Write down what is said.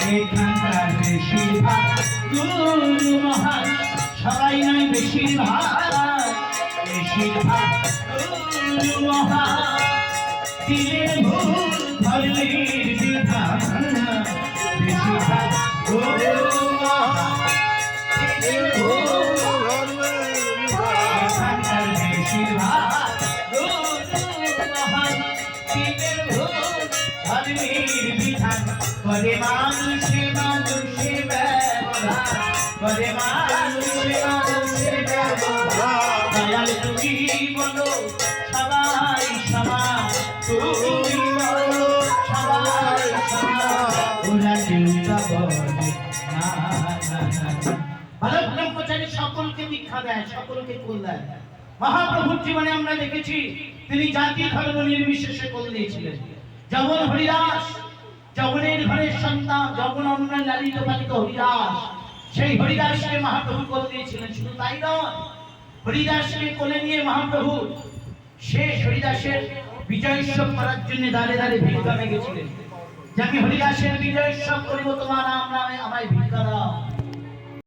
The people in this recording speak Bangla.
এখানকার বেশিরভাগ গুরু মহান সবাই নয় বেশিরভাগ গুরু মহান দিলের ভুল ধর্মের বিধান বেশিরভাগ গুরু মহান দিলের ভুল এখানকার বেশিরভাগ গুরু মহান দিলের ভুল ধর্মের বিধান করে মানুষে ব্যবহার করে মানুষে ব্যবহার দয়াল তুমি বলো সবাই সমান তুমি বলো সবাই সমান ওরা চিন্তা করে না ভালো ব্রহ্মচারী সকলকে দীক্ষা দেয় সকলকে কুল দেয় মহাপ্রভুর জীবনে আমরা দেখেছি তিনি জাতি ধর্ম নির্বিশেষে কুল দিয়েছিলেন যেমন হরিদাস যমনের ঘরের সন্তান যমন অন্যান্য লালিত পালিত হরিদাস সেই হরিদাসকে মহাপ্রভু কোল দিয়েছিলেন শুধু তাই নয় হরিদাসকে কোলে নিয়ে মহাপ্রভু শেষ হরিদাসের বিজয়োৎসব করার জন্য দাঁড়ে দাঁড়ে ভিক্ষা মেগেছিলেন যে আমি হরিদাসের বিজয়োৎসব করিব তোমার নাম নামে আমায় ভিক্ষা দাও